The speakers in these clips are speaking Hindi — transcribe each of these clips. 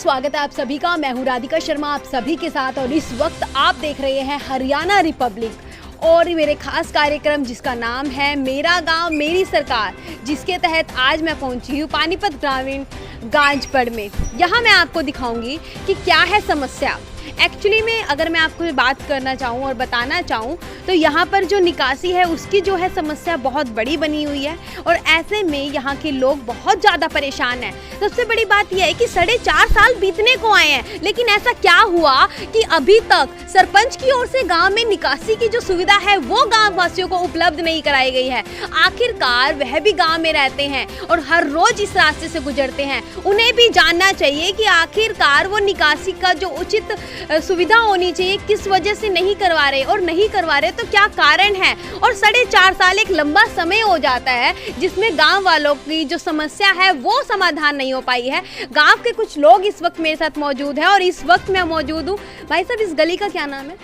स्वागत है आप सभी का। मैं हूं राधिका शर्मा आप सभी के साथ और इस वक्त आप देख रहे हैं हरियाणा रिपब्लिक और मेरे खास कार्यक्रम जिसका नाम है मेरा गांव मेरी सरकार, जिसके तहत आज मैं पहुंची हूं पानीपत ग्रामीण गांजपड़ में। यहां मैं आपको दिखाऊंगी कि क्या है समस्या। एक्चुअली में अगर मैं आपको बात करना चाहूँ और बताना चाहूँ तो यहाँ पर जो निकासी है उसकी जो है समस्या बहुत बड़ी बनी हुई है और ऐसे में यहाँ के लोग बहुत ज़्यादा परेशान हैं। सबसे बड़ी बात यह है कि 4.5 साल बीतने को आए हैं, लेकिन ऐसा क्या हुआ कि अभी तक सरपंच की ओर से गांव में निकासी की जो सुविधा है वो गांव वासियों को उपलब्ध नहीं कराई गई है। आखिरकार वह भी गाँव में रहते हैं और हर रोज़ इस रास्ते से गुजरते हैं, उन्हें भी जानना चाहिए कि आखिरकार वो निकासी का जो उचित सुविधा होनी चाहिए किस वजह से नहीं करवा रहे और नहीं करवा रहे तो क्या कारण है। और 4.5 साल एक लंबा समय हो जाता है जिसमें गांव वालों की जो समस्या है वो समाधान नहीं हो पाई है। गांव के कुछ लोग इस वक्त मेरे साथ मौजूद है और इस वक्त मैं मौजूद हूँ। भाई साहब, इस गली का क्या नाम है?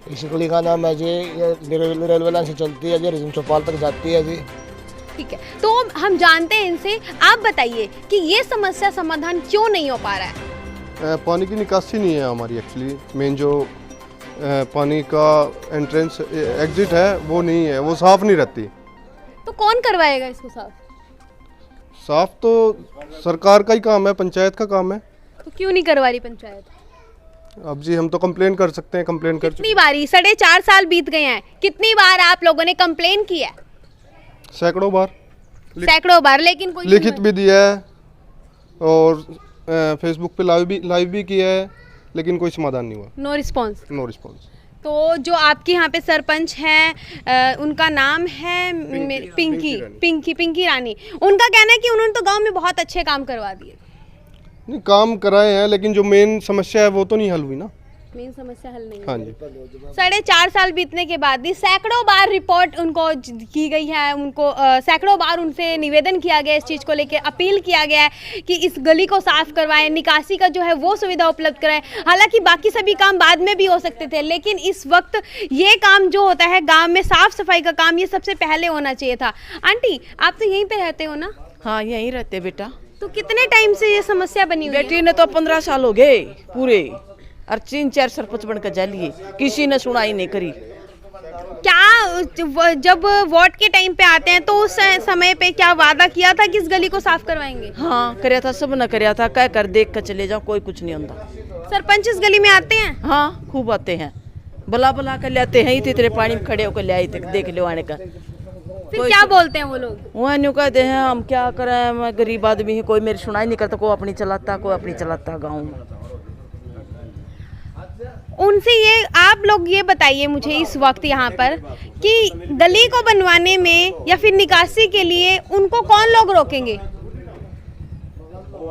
इस गली का नाम है जी, ये रेलवे लाइन से चलती है जी, चौपाल तक जाती है जी। ठीक है, तो हम जानते हैं इनसे। आप बताइए कि ये समस्या समाधान क्यों नहीं हो पा रहा है? पानी की निकासी नहीं है हमारी। एक्चुअली मेन जो पानी का एंट्रेंस एग्जिट है वो नहीं है, वो साफ़ नहीं रहती। तो कौन करवाएगा इसको साफ? साफ़ तो सरकार का ही काम है, पंचायत का काम है। तो क्यों नहीं करवा रही पंचायत? अब जी हम तो कंप्लेन कर सकते हैं, कंप्लेन कर कितनी बारी? 4.5 साल बीत गए हैं, कितनी बार आप लोगों ने कंप्लेन की है? सैकड़ों बार, लेकिन कोई लिखित भी दिया है और फेसबुक पे लाइव भी किया है, लेकिन कोई समाधान नहीं हुआ। No response. तो जो आपके यहाँ पे सरपंच हैं उनका नाम है पिंकी रानी। उनका कहना है कि उन्होंने तो गांव में बहुत अच्छे काम करवा दिए। नहीं, काम कराए हैं, लेकिन जो मेन समस्या है वो तो नहीं हल हुई ना। मेन समस्या हल नहीं। हाँ जी। 4.5 साल बीतने के बाद भी सैकड़ों बार रिपोर्ट उनको की गई है, उनको सैकड़ों बार उनसे निवेदन किया गया, इस चीज़ को लेकर अपील किया गया है कि इस गली को साफ करवाएं, निकासी का जो है वो सुविधा उपलब्ध कराएं। हालांकि बाकी सभी काम बाद में भी हो सकते थे, लेकिन इस वक्त ये काम जो होता है गाँव में साफ सफाई का काम, ये सबसे पहले होना चाहिए था। आंटी, आप तो यहीं पर रहते हो ना? हाँ, यहीं रहते बेटा। तो कितने टाइम से ये समस्या बनी हुई है? बेटी ने तो 15 साल हो गए पूरे, और 3-4 सरपंच बनकर जा लिए, किसी ने सुनाई नहीं करी। क्या जब वोट के टाइम पे आते हैं तो उस समय पे क्या वादा किया था कि इस गली को साफ करवाएंगे? हाँ, करया था, सब ने करया था। कह कर देख कर चले जाओ, कोई कुछ नहीं होता। सरपंच इस गली में आते हैं? हाँ, खूब आते हैं, बुला कर ले हैं। इतने पानी में खड़े होकर ले आई तक देख लो आने का। फिर क्या बोलते हैं वो लोग? वहाँ न्यू कहते हैं हम क्या करें, मैं गरीब आदमी हूँ, कोई मेरी सुनाई नहीं करता, कोई अपनी चलाता गाँव में। उनसे ये आप लोग ये बताइए मुझे इस वक्त यहाँ पर कि गली को बनवाने में या फिर निकासी के लिए उनको कौन लोग रोकेंगे?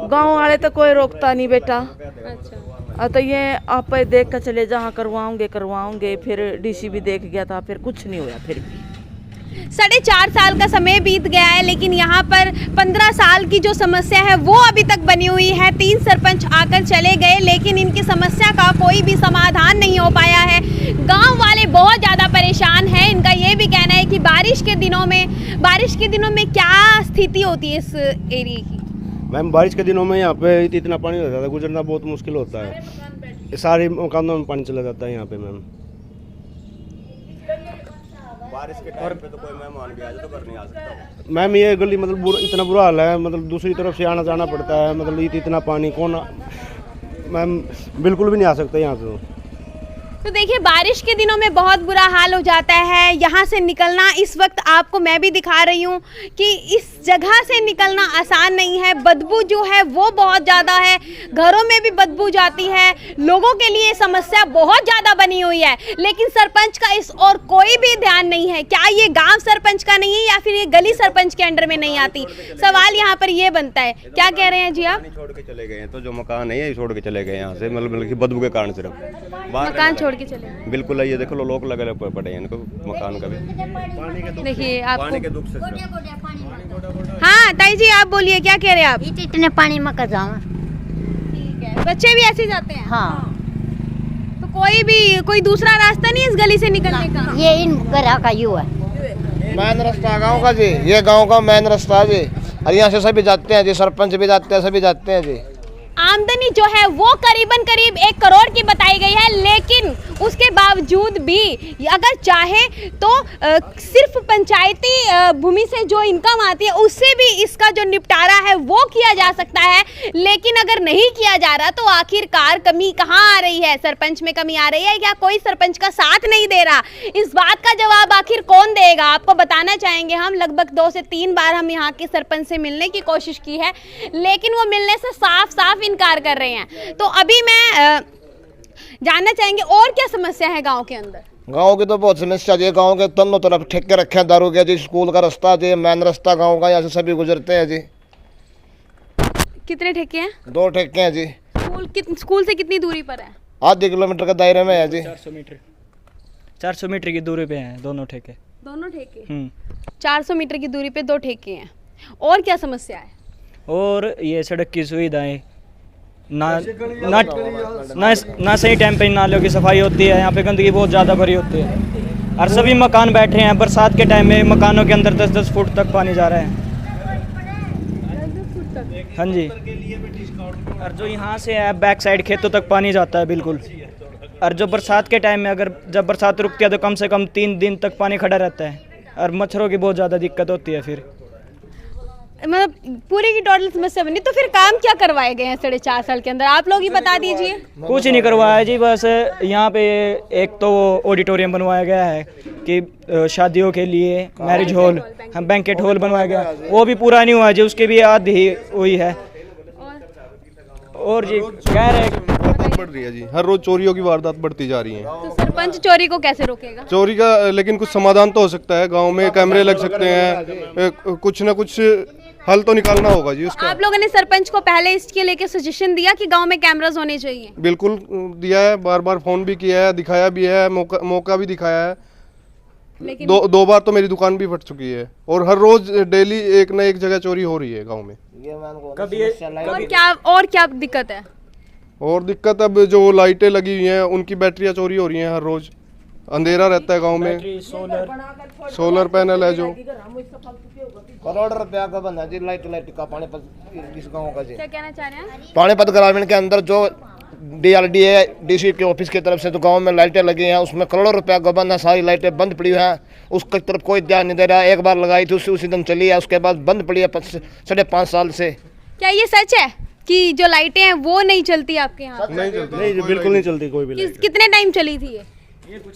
गांव वाले तो कोई रोकता नहीं बेटा। अच्छा। तो ये आप देख कर चले जहाँ करवाओगे। फिर डीसी भी देख गया था, फिर कुछ नहीं हुआ। फिर भी 4.5 साल का समय बीत गया है, लेकिन यहाँ पर 15 साल की जो समस्या है वो अभी तक बनी हुई है। 3 सरपंच आकर चले गए, लेकिन इनकी समस्या का कोई भी समाधान नहीं हो पाया है। गांव वाले बहुत ज़्यादा परेशान हैं। इनका ये भी कहना है कि बारिश के दिनों में क्या स्थिति होती है इस एरिया की? मैम, बारिश के दिनों में यहाँ पे इतना पानी हो जाता है, गुजरना बहुत मुश्किल होता है। सारे मकानों में पानी चला जाता है यहाँ पे मैम। बारिश के टाइम पे तो कोई मेहमान भी आ जाए तो घर नहीं आ सकता मैम। ये गली मतलब इतना बुरा हाल है, मतलब दूसरी तरफ से आना जाना पड़ता है। मतलब इतना पानी कौन मैम, बिल्कुल भी नहीं आ सकता यहाँ से। तो देखिए, बारिश के दिनों में बहुत बुरा हाल हो जाता है। यहाँ से निकलना इस वक्त आपको मैं भी दिखा रही हूँ कि इस जगह से निकलना आसान नहीं है। बदबू जो है वो बहुत ज़्यादा है, घरों में भी बदबू जाती है। लोगों के लिए समस्या बहुत ज़्यादा बनी हुई है, लेकिन सरपंच का इस और कोई भी ध्यान नहीं है। क्या ये गांव सरपंच का नहीं है या फिर ये गली सरपंच के अंडर में नहीं आती? सवाल यहाँ पर ये बनता है। क्या कह रहे हैं जी आप? छोड़ के चले गए हैं, तो जो मकान है ये छोड़ के चले गए यहाँ से, मतलब कि बदबू के कारण सिर्फ मकान छोड़ के चले। बिल्कुल है, ये देखो लोग लगे पड़े हैं इनको मकान का भी। देखिए आपको पानी के दुख से। हाँ ताई जी, आप बोलिए, क्या कह रहे हैं आप? इतने पानी में कर जाओ। ठीक है, बच्चे भी ऐसे जाते हैं? हाँ। तो कोई दूसरा रास्ता नहीं इस गली से निकलने का? ये इन घर का यू है, मेन रास्ता गाँव का जी, ये गाँव का मेन रास्ता है जी। और यहाँ से सभी जाते हैं जी, सरपंच भी जाते हैं, सभी जाते हैं जी। आमदनी जो है वो करीबन करीब 1 करोड़ की बताई गई है, लेकिन उसके बावजूद भी अगर चाहे तो सिर्फ पंचायती भूमि से जो इनकम आती है उससे भी इसका जो निपटारा है वो किया जा सकता है। लेकिन अगर नहीं किया जा रहा तो आखिरकार कमी कहाँ आ रही है? सरपंच में कमी आ रही है या कोई सरपंच का साथ नहीं दे रहा? इस बात का जवाब आखिर कौन देगा? आपको बताना चाहेंगे हम लगभग 2 से 3 बार हम यहाँ के सरपंच से मिलने की कोशिश की है, लेकिन वो मिलने से साफ साफ इनकार कर रहे हैं। तो अभी मैं जानना चाहेंगे और क्या समस्या है गांव के अंदर? गांव की तो बहुत समस्या जी। गांव के दोनों तरफ ठेके रखे हैं दारू के जी। स्कूल का रास्ता जी, मेन रास्ता गांव का, यहाँ से सभी गुजरते हैं जी। कितने ठेके हैं? 2 ठेके हैं जी। स्कूल से कितनी दूरी पर है? आधे किलोमीटर के दायरे में है जी। 400 मीटर की दूरी पे हैं दोनों ठेके। दोनों ठेके 400 मीटर की दूरी पे 2 ठेके हैं। और क्या समस्या है? और ये सड़क की सुविधाएं ना ना ना ना सही टाइम पे नालियों की सफाई होती है। यहाँ पे गंदगी बहुत ज़्यादा भरी होती है और सभी मकान बैठे हैं। बरसात के टाइम में मकानों के अंदर 10-10 फुट तक पानी जा रहा है। हाँ जी। और जो यहाँ से है बैक साइड खेतों तक पानी जाता है बिल्कुल। और जो बरसात के टाइम में अगर जब बरसात रुकती है तो कम से कम 3 दिन तक पानी खड़ा रहता है और मच्छरों की बहुत ज़्यादा दिक्कत होती है। फिर मतलब पूरी की टोटल समस्या बनी। तो फिर काम क्या करवाए गए हैं 4.5 साल के अंदर? आप लोग ही बता दीजिए। कुछ नहीं करवाया जी, बस यहाँ पे एक तो ऑडिटोरियम बनवाया गया है कि शादियों के लिए मैरिज हॉल, हम बैंकेट हॉल बनवाया गया, वो भी पूरा नहीं हुआ जी, उसकी भी आधी हुई है। और जी कह रहे बढ़ रही है जी, हर रोज चोरियों की वारदात बढ़ती जा रही है। तो सरपंच चोरी को कैसे रोकेगा? चोरी का लेकिन कुछ समाधान तो हो सकता है। गांव में कैमरे लग सकते हैं, कुछ ना कुछ हल तो निकालना होगा जी उसका। आप लोगों ने सरपंच को पहले इसके लेके सजेशन दिया कि गांव में कैमरास होने चाहिए? बिल्कुल दिया है, बार बार फोन भी किया है, दिखाया भी है, मौका भी दिखाया है। लेकिन 2 बार तो मेरी दुकान भी फट चुकी है और हर रोज डेली एक न एक जगह चोरी हो रही है गांव में। और क्या दिक्कत है? और दिक्कत अब जो लाइटें लगी हुई हैं उनकी बैटरियां चोरी हो रही हैं। हर रोज अंधेरा रहता है गांव में। सोलर पैनल है जो करोड़ रुपया का बना जी लाइट का पानीपत इस गांव का जी। क्या कहना चाह रहे हैं? पानीपत ग्रामीण के अंदर जो DRDA DC के ऑफिस की तरफ से तो गांव में लाइटें लगी हैं, उसमें करोड़ों रुपया का बना, सारी लाइटें बंद पड़ी हैं। उसकी तरफ कोई ध्यान नहीं दे रहा। एक बार लगाई थी उसी दिन चली है, उसके बाद बंद पड़ी है 5.5 साल से। क्या ये सच है कि जो लाइटें हैं वो नहीं चलती आपके यहाँ? नहीं बिल्कुल नहीं चलती कोई भी लाइट। कितने टाइम चली थी ये?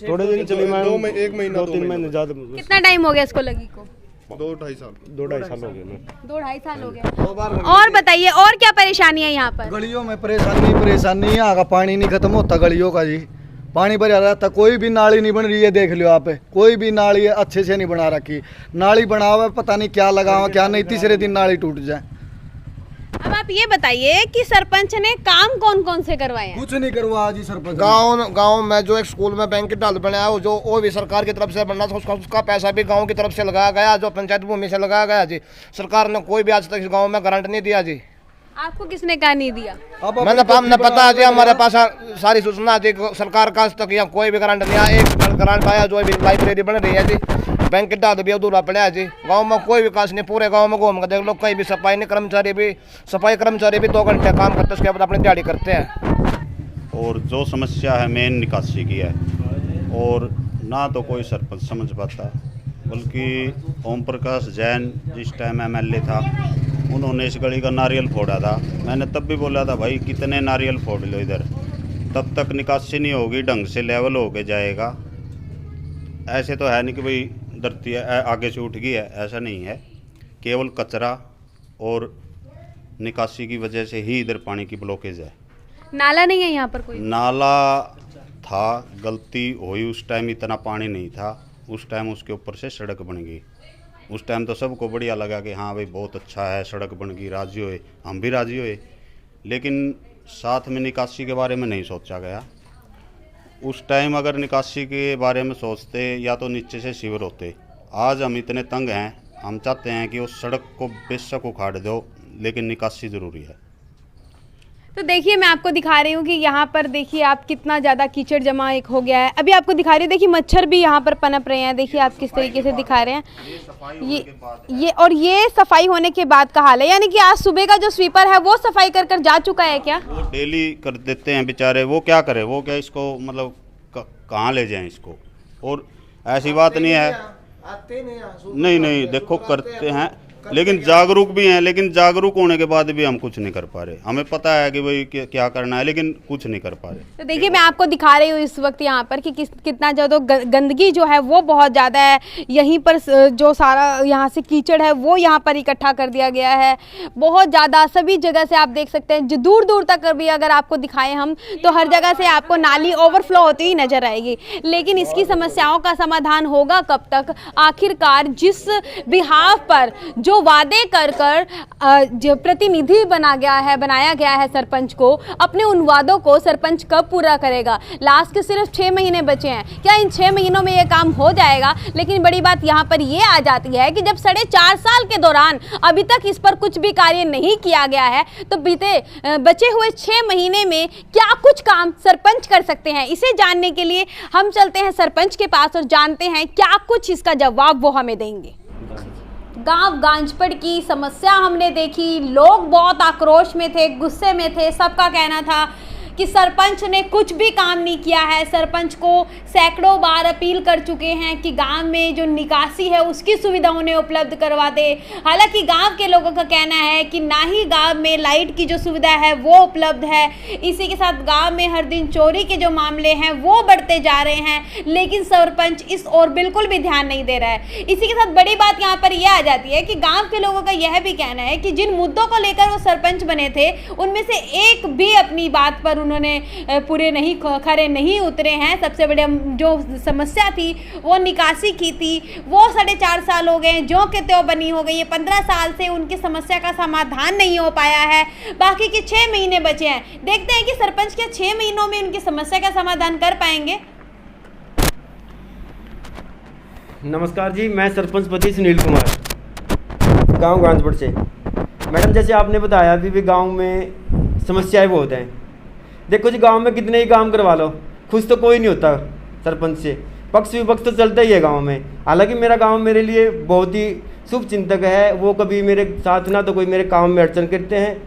थोड़े दिन चली मैम, 1 महीना 2-3 महीने ज़्यादा। कितना टाइम हो गया इसको लगी को? 2-2.5 साल 2-2.5 साल हो गए मैम। 2-2.5 साल हो गए। और बताइए और क्या परेशानी है यहाँ पर? गलियों में परेशानी यहाँ का पानी नहीं खत्म होता गलियों का जी। पानी भरा रहता, कोई भी नाली नहीं बन रही है। देख लो आप, कोई भी नाली अच्छे से नहीं बना रखी। नाली बना हुआ पता नहीं क्या लगा हुआ क्या नहीं, तीसरे दिन नाली टूट जाए। अब आप ये बताइए कि सरपंच ने काम कौन कौन से करवाए हैं? कुछ नहीं करवाया जी सरपंच। गांव में जो एक स्कूल में बैंकेट हॉल बनाया है जो वो भी सरकार की तरफ से बनना था, उसका पैसा भी गांव की तरफ से लगाया गया, जो पंचायत भूमि से लगाया गया जी। सरकार ने कोई भी आज तक इस गांव में गारंटी नहीं दिया जी। आपको किसने कहा नहीं दिया? मैंने पता जी, हमारे पास सारी सूचना जी। सरकार का आज तक यहाँ कोई भी गारंटी नहीं है। एक गारंट आया जो भी लाइब्रेरी बन रही है जी, बैंकेट डाल भी अधूरा पड़ा है जी। गांव में कोई विकास नहीं। पूरे गांव में घूम कर देख लो, कहीं भी सफाई नहीं। सफाई कर्मचारी भी 2 घंटे काम करते, उसके बाद अपनी दिहाड़ी करते हैं। और जो समस्या है मेन निकासी की है, और ना तो कोई सरपंच समझ पाता, बल्कि ओम प्रकाश जैन जिस टाइम MLA था उन्होंने इस गली का नारियल फोड़ा था। मैंने तब भी बोला था भाई कितने नारियल फोड़ लो इधर, तब तक निकासी नहीं होगी, ढंग से लेवल होके जाएगा। ऐसे तो है नहीं कि भाई धरती आगे से उठ गई है, ऐसा नहीं है। केवल कचरा और निकासी की वजह से ही इधर पानी की ब्लॉकेज है। नाला नहीं है यहाँ पर कोई? नाला था, गलती हुई, उस टाइम इतना पानी नहीं था। उस टाइम उसके ऊपर से सड़क बन गई। उस टाइम तो सबको बढ़िया लगा कि हाँ भाई बहुत अच्छा है, सड़क बन गई, राजी हुए, हम भी राजी हुए। लेकिन साथ में निकासी के बारे में नहीं सोचा गया। उस टाइम अगर निकासी के बारे में सोचते या तो नीचे से सीवर होते। आज हम इतने तंग हैं, हम चाहते हैं कि उस सड़क को बेशक उखाड़ दो, लेकिन निकासी ज़रूरी है। तो देखिए मैं आपको दिखा रही हूँ कि यहाँ पर देखिए आप कितना ज़्यादा कीचड़ जमा एक हो गया है। अभी आपको दिखा रही हूँ, देखिए मच्छर भी यहाँ पर पनप रहे हैं। देखिए आप किस तरीके से दिखा रहे हैं ये सफाई होने के बाद का हाल है। यानी कि आज सुबह का जो स्वीपर है वो सफाई कर कर जा चुका है क्या? वो डेली कर देते हैं बेचारे, वो क्या करे, वो क्या इसको मतलब कहाँ ले जाएं इसको। और ऐसी बात नहीं है, नहीं देखो करते हैं लेकिन जागरूक भी हैं, लेकिन जागरूक होने के बाद भी हम कुछ नहीं कर पा रहे। हमें पता है कि भाई क्या करना है लेकिन कुछ नहीं कर पा रहे। तो देखिए मैं आपको दिखा रही हूँ इस वक्त यहाँ पर कि कितना ज़्यादा गंदगी जो है वो बहुत ज़्यादा है। यहीं पर जो सारा यहाँ से कीचड़ है वो यहाँ पर इकट्ठा कर दिया गया है बहुत ज़्यादा। सभी जगह से आप देख सकते हैं, जो दूर दूर तक भी अगर आपको दिखाएं हम तो हर जगह से आपको नाली ओवरफ्लो होती ही नजर आएगी। लेकिन इसकी समस्याओं का समाधान होगा कब तक? आखिरकार जिस बिहाफ पर जो वादे कर जो प्रतिनिधि बनाया गया है सरपंच को, अपने उन वादों को सरपंच कब पूरा करेगा? लास्ट के सिर्फ 6 महीने बचे हैं। क्या इन 6 महीनों में ये काम हो जाएगा? लेकिन बड़ी बात यहाँ पर ये आ जाती है कि जब 4.5 साल के दौरान अभी तक इस पर कुछ भी कार्य नहीं किया गया है तो बचे हुए 6 महीने में क्या कुछ काम सरपंच कर सकते हैं? इसे जानने के लिए हम चलते हैं सरपंच के पास और जानते हैं क्या कुछ इसका जवाब वो हमें देंगे। गांव गांजपड़ की समस्या हमने देखी, लोग बहुत आक्रोश में थे, गुस्से में थे। सबका कहना था कि सरपंच ने कुछ भी काम नहीं किया है। सरपंच को सैकड़ों बार अपील कर चुके हैं कि गांव में जो निकासी है उसकी सुविधा उन्हें उपलब्ध करवा दे। हालांकि गांव के लोगों का कहना है कि ना ही गांव में लाइट की जो सुविधा है वो उपलब्ध है। इसी के साथ गांव में हर दिन चोरी के जो मामले हैं वो बढ़ते जा रहे हैं, लेकिन सरपंच इस ओर बिल्कुल भी ध्यान नहीं दे रहा है। इसी के साथ बड़ी बात यहाँ पर यह आ जाती है कि गाँव के लोगों का यह भी कहना है कि जिन मुद्दों को लेकर वो सरपंच बने थे उनमें से एक भी अपनी बात पर उन्होंने पूरे नहीं खरे नहीं उतरे हैं। सबसे बड़ी जो समस्या थी वो निकासी की थी, वो 4.5 साल हो गए, जो के त्यों बनी हो गई। ये 15 साल से उनकी समस्या का समाधान नहीं हो पाया है। बाकी के 6 महीने बचे हैं। देखते हैं कि सरपंच क्या 6 महीनों में उनकी समस्या का समाधान कर पाएंगे। नमस्कार जी, मैं सरपंच पति सुनील कुमार, गांव गांजपड़ से। मैडम जैसे आपने बताया अभी भी गांव में समस्याएं बहुत हैं। देखो जी, गांव में कितने ही काम करवा लो, खुश तो कोई नहीं होता सरपंच से। पक्ष विपक्ष तो चलता ही है गांव में। हालांकि मेरा गांव मेरे लिए बहुत ही शुभ चिंतक है। वो कभी मेरे साथ ना तो कोई मेरे काम में अड़चन करते हैं।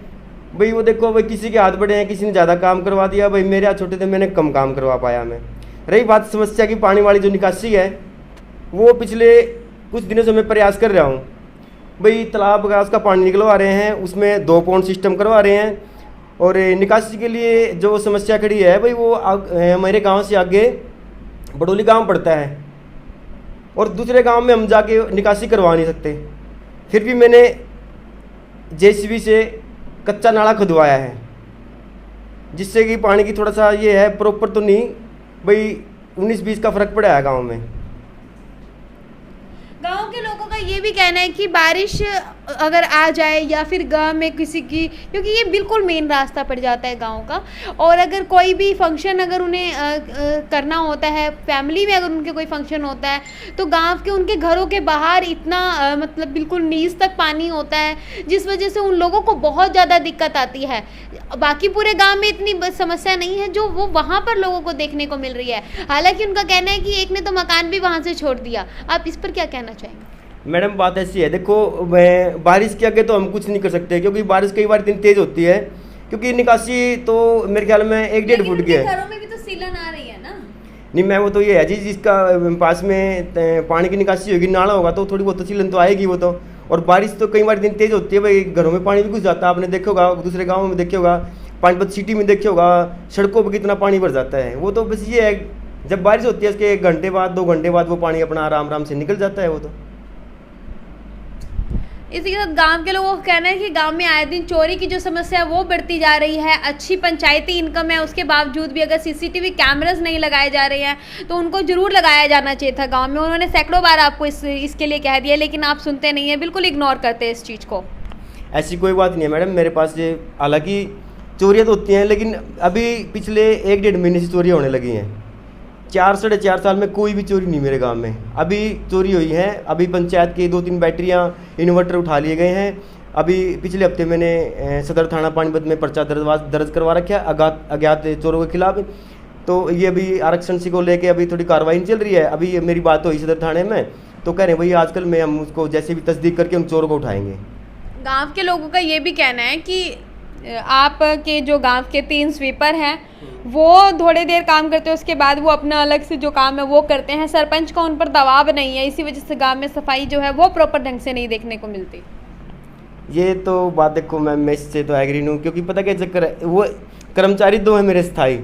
भाई वो देखो, भाई किसी के हाथ बड़े हैं, किसी ने ज़्यादा काम करवा दिया, भाई मेरे हाथ छोटे थे, मैंने कम काम करवा पाया। मैं रही बात समस्या की, पानी वाली जो निकासी है वो पिछले कुछ दिनों से मैं प्रयास कर रहा हूँ। भाई तालाब गैस का पानी निकलवा रहे हैं, उसमें 2 पॉइंट सिस्टम करवा रहे हैं। और निकासी के लिए जो समस्या खड़ी है भाई, वो हमारे गांव से आगे बडोली गांव पड़ता है और दूसरे गांव में हम जाके निकासी करवा नहीं सकते। फिर भी मैंने जेसीबी से कच्चा नाला खुदवाया है, जिससे कि पानी की थोड़ा सा ये है, प्रॉपर तो नहीं भाई 19-20 का फ़र्क पड़ा है गांव में। गांव के लोगों का ये भी कहना है कि बारिश अगर आ जाए या फिर गांव में किसी की, क्योंकि ये बिल्कुल मेन रास्ता पड़ जाता है गांव का, और अगर कोई भी फंक्शन अगर उन्हें करना होता है, फैमिली में अगर उनके कोई फंक्शन होता है, तो गांव के उनके घरों के बाहर इतना मतलब बिल्कुल नीज तक पानी होता है, जिस वजह से उन लोगों को बहुत ज़्यादा दिक्कत आती है। बाकी पूरे गांव में इतनी समस्या नहीं है जो वो वहाँ पर लोगों को देखने को मिल रही है। हालांकि उनका कहना है कि एक ने तो मकान भी वहाँ से छोड़ दिया। आप इस पर क्या कहना चाहेंगे? मैडम बात ऐसी है, देखो मैं बारिश के आगे तो हम कुछ नहीं कर सकते, क्योंकि बारिश कई बार इतनी तेज़ होती है, क्योंकि निकासी तो मेरे ख्याल में 1-1.5 फुट की है। घरों में भी तो सीलन आ रही है ना? नहीं मैं वो तो ये है जी, जिसका पास में पानी की निकासी होगी, नाला होगा, तो थोड़ी बहुत तो सीलन तो आएगी वो तो। और बारिश तो कई बार इतनी तेज़ होती है भाई, घरों में पानी भी घुस जाता है। आपने देखे होगा, दूसरे गाँव में देखे होगा, पानीपत सिटी में देखे होगा, सड़कों पर कितना पानी भर जाता है। वो तो बस ये है, जब बारिश होती है उसके 1 घंटे बाद 2 घंटे बाद वो पानी अपना आराम से निकल जाता है वो तो। इसी के साथ गांव के लोगों का कहना है कि गांव में आए दिन चोरी की जो समस्या है वो बढ़ती जा रही है। अच्छी पंचायती इनकम है, उसके बावजूद भी अगर सीसीटीवी कैमरास नहीं लगाए जा रहे हैं तो उनको जरूर लगाया जाना चाहिए था गांव में। उन्होंने सैकड़ों बार आपको इसके लिए कह दिया, लेकिन आप सुनते नहीं हैं, बिल्कुल इग्नोर करते हैं इस चीज़ को। ऐसी कोई बात नहीं है मैडम, मेरे पास ये हालांकि चोरियाँ तो होती हैं, लेकिन अभी पिछले 1-1.5 महीने से चोरियाँ होने लगी हैं। 4-4.5 साल में कोई भी चोरी नहीं मेरे गांव में। अभी चोरी हुई है, अभी पंचायत की 2-3 बैटरियां, इन्वर्टर उठा लिए गए हैं। अभी पिछले हफ्ते मैंने सदर थाना पानीपत में पर्चा दर्ज करवा रखा है अज्ञात चोरों के खिलाफ। तो ये अभी आरक्षण से को लेके अभी थोड़ी कार्रवाई नहीं चल रही है। अभी मेरी बात हुई सदर थाने में, तो कह रहे हैं भाई आजकल में हम उसको जैसे भी तस्दीक करके हम चोरों को उठाएंगे। गांव के लोगों का ये भी कहना है कि आपके जो गांव के 3 स्वीपर हैं वो थोड़ी देर काम करते हैं, उसके बाद वो अपना अलग से जो काम है वो करते हैं। सरपंच का उन पर दबाव नहीं है, इसी वजह से गांव में सफाई जो है वो प्रॉपर ढंग से नहीं देखने को मिलती। ये तो बात देखो मैं इससे तो एग्री हूँ, क्योंकि पता क्या चक्कर है, वो कर्मचारी 2 है मेरे स्थायी।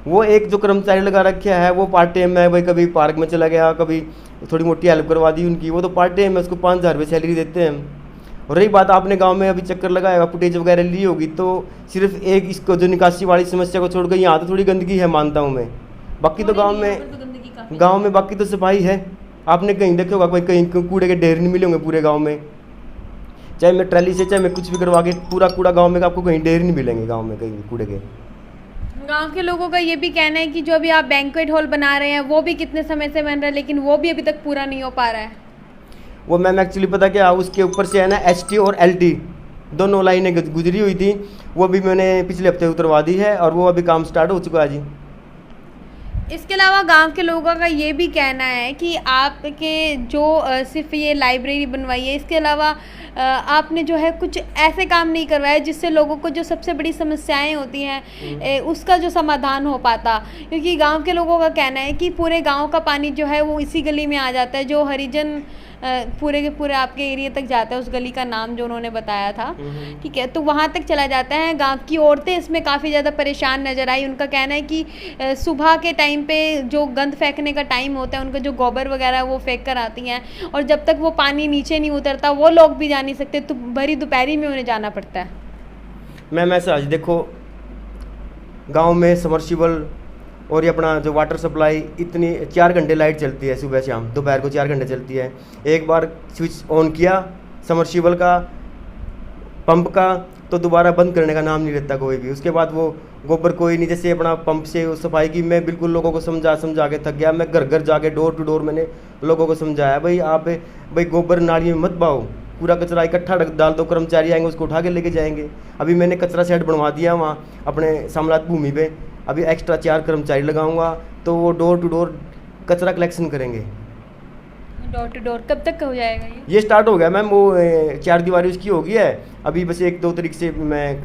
वो एक जो कर्मचारी लगा रखा है वो पार्ट टाइम है, भाई कभी पार्क में चला गया, कभी थोड़ी मोटी हेल्प करवा दी उनकी, वो तो पार्ट टाइम है, उसको 5,000 रुपये सैलरी देते हैं। और रही बात आपने गांव में अभी चक्कर लगाया, फुटेज वगैरह ली होगी, तो सिर्फ एक इसको जो निकासी वाली समस्या को छोड़ कर यहाँ तो थोड़ी गंदगी है मानता हूँ मैं, बाकी तो गांव में बाकी तो सफाई है। आपने कहीं देखा होगा कोई कहीं कूड़े के ढेर नहीं मिले होंगे पूरे गाँव में, चाहे मैं ट्रैली से चाहे मैं कुछ भी करवा के पूरा कूड़ा गाँव में आपको कहीं ढेर नहीं मिलेंगे गाँव में कहीं कूड़े के। गांव के लोगों का ये भी कहना है कि जो अभी आप बैंक्वेट हॉल बना रहे हैं वो भी कितने समय से बन रहा है, लेकिन वो भी अभी तक पूरा नहीं हो पा रहा है। वो मैम एक्चुअली पता क्या, उसके ऊपर से है ना HT और LT दोनों लाइनें गुजरी हुई थी, वो भी मैंने पिछले हफ्ते उतरवा दी है और वो अभी काम स्टार्ट हो चुका है जी। इसके अलावा गांव के लोगों का ये भी कहना है कि आपके जो सिर्फ ये लाइब्रेरी बनवाई है, इसके अलावा आपने जो है कुछ ऐसे काम नहीं करवाए जिससे लोगों को जो सबसे बड़ी समस्याएं होती हैं उसका जो समाधान हो पाता। क्योंकि गांव के लोगों का कहना है कि पूरे गांव का पानी जो है वो इसी गली में आ जाता है, जो हरिजन पूरे के पूरे आपके एरिया तक जाता है, उस गली का नाम जो उन्होंने बताया था, ठीक है, तो वहाँ तक चला जाता है। गांव की औरतें इसमें काफ़ी ज़्यादा परेशान नज़र आई। उनका कहना है कि सुबह के टाइम पे जो गंद फेंकने का टाइम होता है, उनका जो गोबर वगैरह वो फेंक कर आती हैं, और जब तक वो पानी नीचे नहीं उतरता वो लोग भी जा नहीं सकते, तो भरी दोपहरी में उन्हें जाना पड़ता है। मैम ऐसा आज देखो गाँव में समर्सिबल और ये अपना जो वाटर सप्लाई इतनी 4 घंटे लाइट चलती है, सुबह शाम, दोपहर को 4 घंटे चलती है। एक बार स्विच ऑन किया समर्सिबल का, पंप का, तो दोबारा बंद करने का नाम नहीं लेता कोई भी। उसके बाद वो गोबर कोई नहीं, जैसे अपना पंप से सफाई की, मैं बिल्कुल लोगों को समझा के थक गया। मैं घर घर जाके डोर टू डोर मैंने लोगों को समझाया, भाई आप भाई गोबर नाली में मत बहाओ, पूरा कचरा इकट्ठा डाल दो, कर्मचारी आएंगे उसको उठा के लेके जाएंगे। अभी मैंने कचरा शेड बनवा दिया वहाँ अपने सामलात भूमि पे, अभी एक्स्ट्रा 4 कर्मचारी लगाऊंगा, तो वो डोर टू डोर कचरा कलेक्शन करेंगे। डोर टू डोर कब तक हो जाएगा ये स्टार्ट हो गया मैम, वो 4 दीवारी उसकी हो गई है। अभी बस 1-2 तरीके से मैं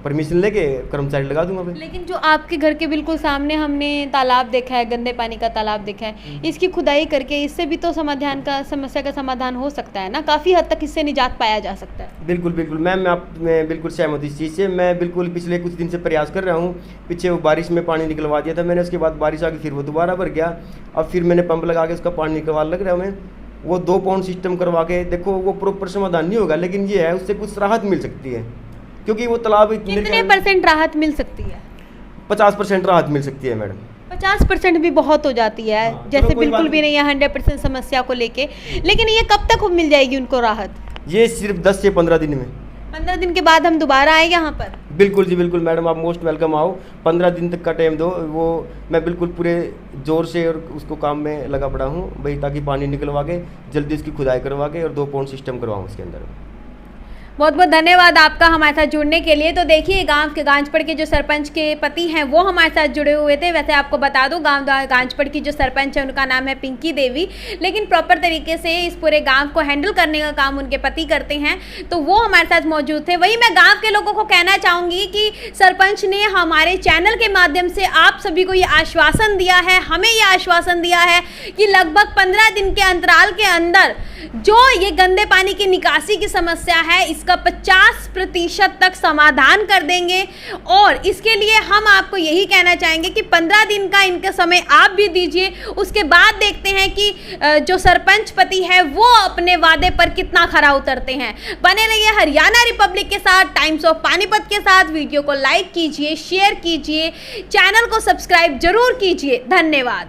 परमिशन लेके कर्मचारी लगा दूंगा भाई। लेकिन जो आपके घर के बिल्कुल सामने हमने तालाब देखा है, गंदे पानी का तालाब देखा है, इसकी खुदाई करके इससे भी तो समस्या का समाधान हो सकता है ना, काफ़ी हद तक इससे निजात पाया जा सकता है। बिल्कुल बिल्कुल मैम, मैं बिल्कुल सहमत इस चीज़ से। मैं बिल्कुल पिछले कुछ दिन से प्रयास कर रहा हूँ। पीछे वो बारिश में पानी निकलवा दिया था मैंने, उसके बाद बारिश आ गई, फिर वो दोबारा भर गया। अब फिर मैंने पंप लगा के उसका पानी निकलवा लग रहा हूँ मैं। वो 2 पाउंड सिस्टम करवा के देखो, वो प्रॉपर समाधान नहीं होगा, लेकिन ये है उससे कुछ राहत मिल सकती है, क्योंकि वो तालाब कितने % राहत मिल सकती है? 50% राहत मिल सकती है मैडम। 50% भी बहुत हो जाती है, जैसे बिल्कुल भी नहीं है 100% समस्या को लेके। लेकिन ये कब तक मिल जाएगी उनको राहत? ये सिर्फ 10 से 15 दिन में। 15 दिन के बाद हम दोबारा आए यहाँ पर? बिल्कुल जी बिल्कुल मैडम, आप मोस्ट वेलकम आओ। 15 दिन तक का टाइम दो, वो मैं बिल्कुल पूरे जोर से और उसको काम में लगा पड़ा हूँ भाई, ताकि पानी निकलवा के जल्दी उसकी खुदाई करवा के और 2 पाउंड सिस्टम करवाऊँ उसके अंदर। बहुत बहुत धन्यवाद आपका हमारे साथ जुड़ने के लिए। तो देखिए गांव के गांजपड़ के जो सरपंच के पति हैं वो हमारे साथ जुड़े हुए थे। वैसे आपको बता दूं गांव गांजपड़ की जो सरपंच है उनका नाम है पिंकी देवी, लेकिन प्रॉपर तरीके से इस पूरे गांव को हैंडल करने का काम उनके पति करते हैं, तो वो हमारे साथ मौजूद थे। वही मैं गाँव के लोगों को कहना चाहूँगी कि सरपंच ने हमारे चैनल के माध्यम से आप सभी को ये आश्वासन दिया है, हमें ये आश्वासन दिया है कि लगभग 15 दिन के अंतराल के अंदर जो ये गंदे पानी की निकासी की समस्या है इसका 50% तक समाधान कर देंगे। और इसके लिए हम आपको यही कहना चाहेंगे कि 15 दिन का इनका समय आप भी दीजिए, उसके बाद देखते हैं कि जो सरपंच पति है वो अपने वादे पर कितना खरा उतरते हैं। बने रहिए हरियाणा रिपब्लिक के साथ, टाइम्स ऑफ पानीपत के साथ। वीडियो को लाइक कीजिए, शेयर कीजिए, चैनल को सब्सक्राइब जरूर कीजिए। धन्यवाद।